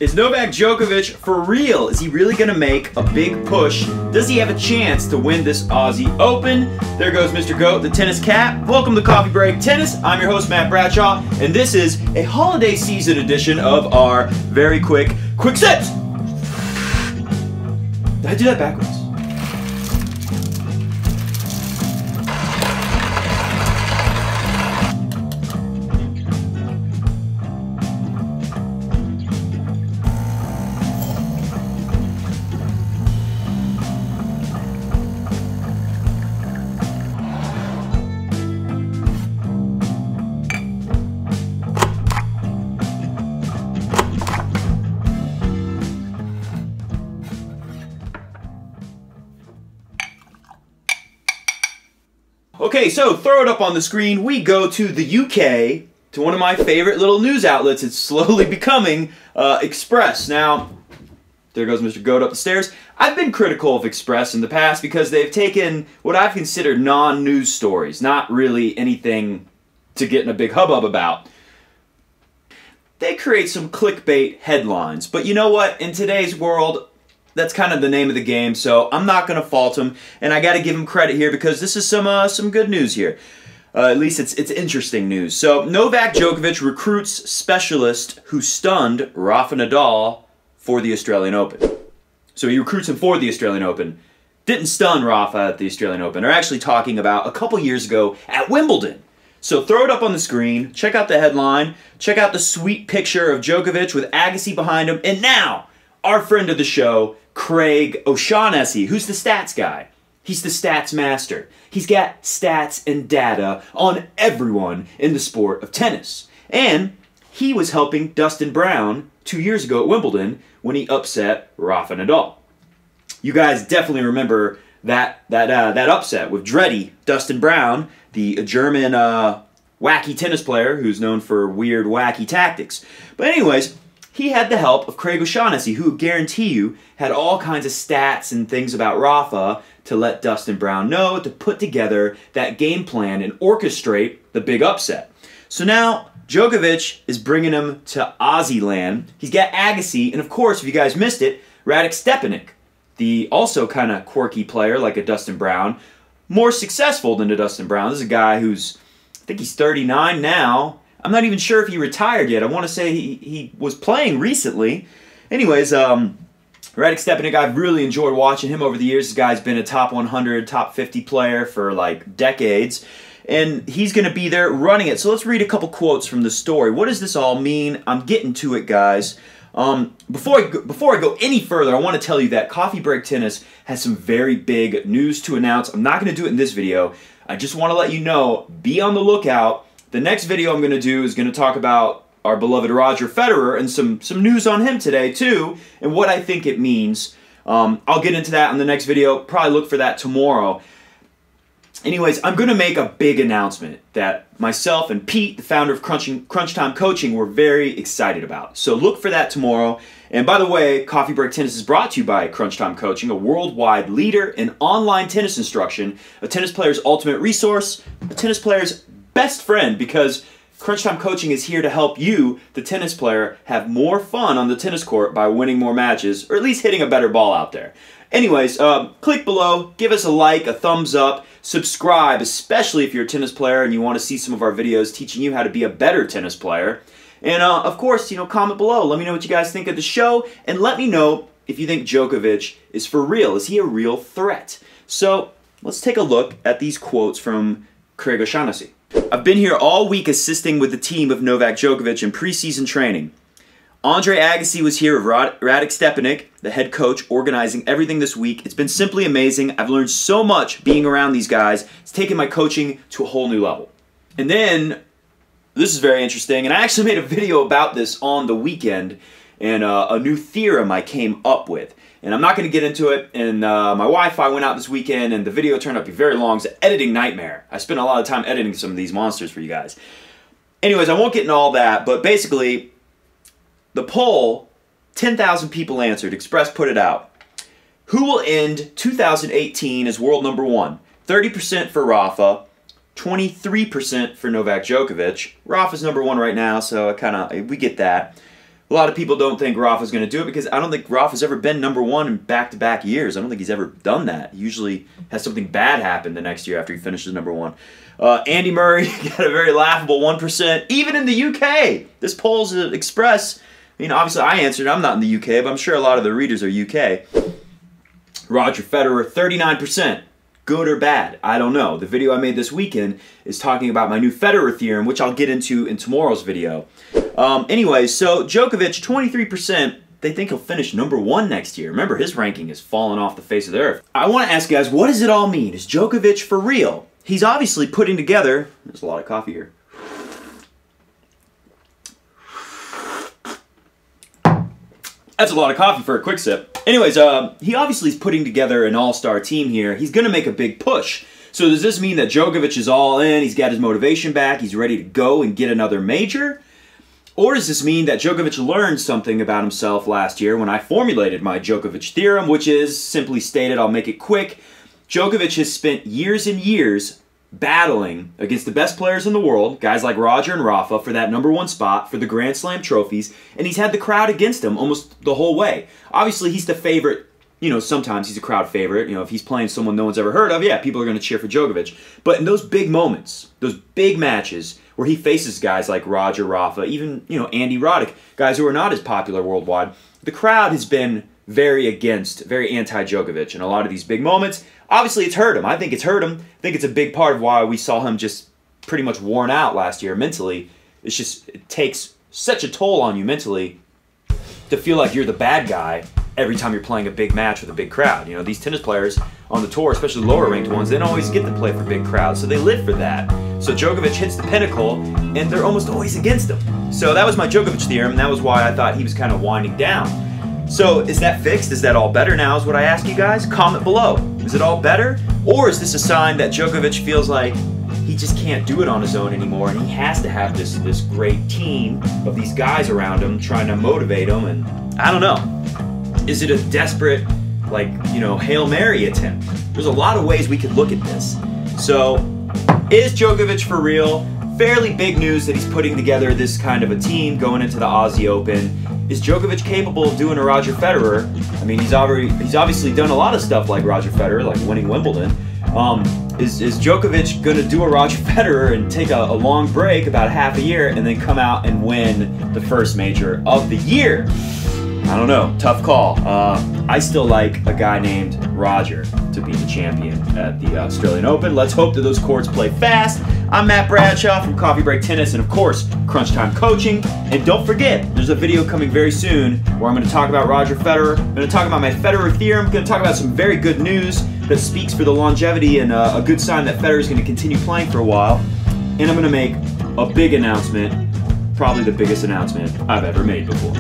Is Novak Djokovic for real? Is he really going to make a big push? Does he have a chance to win this Aussie Open? There goes Mr. Goat, the tennis cat. Welcome to Coffee Break Tennis. I'm your host, Matt Bradshaw, and this is a holiday season edition of our very quick sets. Did I do that backwards? Okay, so throw it up on the screen. We go to the UK, to one of my favorite little news outlets. It's slowly becoming Express. Now, there goes Mr. Goat up the stairs. I've been critical of Express in the past because they've taken what I've considered non-news stories, not really anything to get in a big hubbub about. They create some clickbait headlines, but you know what? In today's world, that's kind of the name of the game, so I'm not going to fault him, and I got to give him credit here because this is some good news here. At least it's interesting news. So Novak Djokovic recruits specialist who stunned Rafa Nadal for the Australian Open. So he recruits him for the Australian Open. Didn't stun Rafa at the Australian Open. They're actually talking about a couple years ago at Wimbledon. So throw it up on the screen, check out the headline, check out the sweet picture of Djokovic with Agassi behind him, and now our friend of the show, Craig O'Shaughnessy, who's the stats guy. He's the stats master. He's got stats and data on everyone in the sport of tennis. And he was helping Dustin Brown 2 years ago at Wimbledon when he upset Rafa Nadal. You guys definitely remember that upset with Dreddy, Dustin Brown, the German wacky tennis player who's known for weird, wacky tactics. But anyways, he had the help of Craig O'Shaughnessy, who, guarantee you, had all kinds of stats and things about Rafa to let Dustin Brown know, to put together that game plan and orchestrate the big upset. So now, Djokovic is bringing him to Aussie land. He's got Agassi, and of course, if you guys missed it, Radek Stepanek, the also kind of quirky player like a Dustin Brown, more successful than a Dustin Brown. This is a guy who's, I think he's 39 now. I'm not even sure if he retired yet. I want to say he was playing recently. Anyways, Radek Stepanek, I've really enjoyed watching him over the years. This guy's been a top 100, top 50 player for like decades. And he's going to be there running it. So let's read a couple quotes from the story. What does this all mean? I'm getting to it, guys. Before I go any further, I want to tell you that Coffee Break Tennis has some very big news to announce. I'm not going to do it in this video. I just want to let you know, be on the lookout. The next video I'm going to do is going to talk about our beloved Roger Federer and some news on him today too, and what I think it means. I'll get into that in the next video. Probably look for that tomorrow. Anyways, I'm going to make a big announcement that myself and Pete, the founder of Crunch Time Coaching, were very excited about. So look for that tomorrow. And by the way, Coffee Break Tennis is brought to you by Crunch Time Coaching, a worldwide leader in online tennis instruction, a tennis player's ultimate resource, a tennis player's best friend, because Crunch Time Coaching is here to help you, the tennis player, have more fun on the tennis court by winning more matches, or at least hitting a better ball out there. Anyways, click below, give us a like, a thumbs up, subscribe, especially if you're a tennis player and you want to see some of our videos teaching you how to be a better tennis player. And of course, comment below. Let me know what you guys think of the show, and let me know if you think Djokovic is for real. Is he a real threat? So let's take a look at these quotes from Craig O'Shaughnessy. I've been here all week assisting with the team of Novak Djokovic in preseason training. Andre Agassi was here with Radek Stepanek, the head coach, organizing everything this week. It's been simply amazing. I've learned so much being around these guys. It's taken my coaching to a whole new level. And then, this is very interesting, and I actually made a video about this on the weekend, and a new theorem I came up with. And I'm not going to get into it, and my Wi-Fi went out this weekend, and the video turned out to be very long. It's an editing nightmare. I spent a lot of time editing some of these monsters for you guys. Anyways, I won't get into all that, but basically, the poll, 10,000 people answered. Express put it out. Who will end 2018 as world number one? 30% for Rafa, 23% for Novak Djokovic. Rafa's number one right now, so we get that. A lot of people don't think Rafa's going to do it because I don't think Rafa's ever been #1 in back-to-back years. I don't think he's ever done that. He usually has something bad happen the next year after he finishes #1. Andy Murray got a very laughable 1%, even in the UK. This poll's Express. I mean, obviously I answered. I'm not in the UK, but I'm sure a lot of the readers are UK. Roger Federer, 39%. Good or bad? I don't know. The video I made this weekend is talking about my new Federer theorem, which I'll get into in tomorrow's video. Anyways, so Djokovic, 23%, they think he'll finish #1 next year. Remember, his ranking has fallen off the face of the earth. I want to ask you guys, what does it all mean? Is Djokovic for real? He's obviously putting together... There's a lot of coffee here. That's a lot of coffee for a quick sip. Anyways, he obviously is putting together an all-star team here. He's going to make a big push. So does this mean that Djokovic is all in, he's got his motivation back, he's ready to go and get another major? Or does this mean that Djokovic learned something about himself last year when I formulated my Djokovic theorem, which is, simply stated, I'll make it quick, Djokovic has spent years and years battling against the best players in the world, guys like Roger and Rafa, for that #1 spot for the Grand Slam trophies, and he's had the crowd against him almost the whole way. Obviously, he's the favorite. You know, sometimes he's a crowd favorite. You know, if he's playing someone no one's ever heard of, yeah, people are going to cheer for Djokovic. But in those big moments, those big matches where he faces guys like Roger, Rafa, even, you know, Andy Roddick, guys who are not as popular worldwide, the crowd has been very anti-Djokovic in a lot of these big moments. Obviously, it's hurt him. I think it's hurt him. I think it's a big part of why we saw him just pretty much worn out last year mentally. It's just, it takes such a toll on you mentally to feel like you're the bad guy every time you're playing a big match with a big crowd. You know, these tennis players on the tour, especially lower-ranked ones, they don't always get to play for big crowds, so they live for that. So Djokovic hits the pinnacle, and they're almost always against him. So that was my Djokovic theorem, and that was why I thought he was kind of winding down. So is that fixed? Is that all better now is what I ask you guys? Comment below. Is it all better? Or is this a sign that Djokovic feels like he just can't do it on his own anymore and he has to have this great team of these guys around him trying to motivate him? And I don't know. Is it a desperate, like, you know, Hail Mary attempt? There's a lot of ways we could look at this. So is Djokovic for real? Fairly big news that he's putting together this kind of a team going into the Aussie Open. Is Djokovic capable of doing a Roger Federer? I mean, he's obviously done a lot of stuff like Roger Federer, like winning Wimbledon. Is Djokovic going to do a Roger Federer and take a long break, about half a year, and then come out and win the first major of the year? I don't know. Tough call. I still like a guy named Roger to be the champion at the Australian Open. Let's hope that those courts play fast. I'm Matt Bradshaw from Coffee Break Tennis and, of course, Crunch Time Coaching. And don't forget, there's a video coming very soon where I'm going to talk about Roger Federer. I'm going to talk about my Federer theorem. I'm going to talk about some very good news that speaks for the longevity and a good sign that Federer is going to continue playing for a while. And I'm going to make a big announcement, probably the biggest announcement I've ever made before.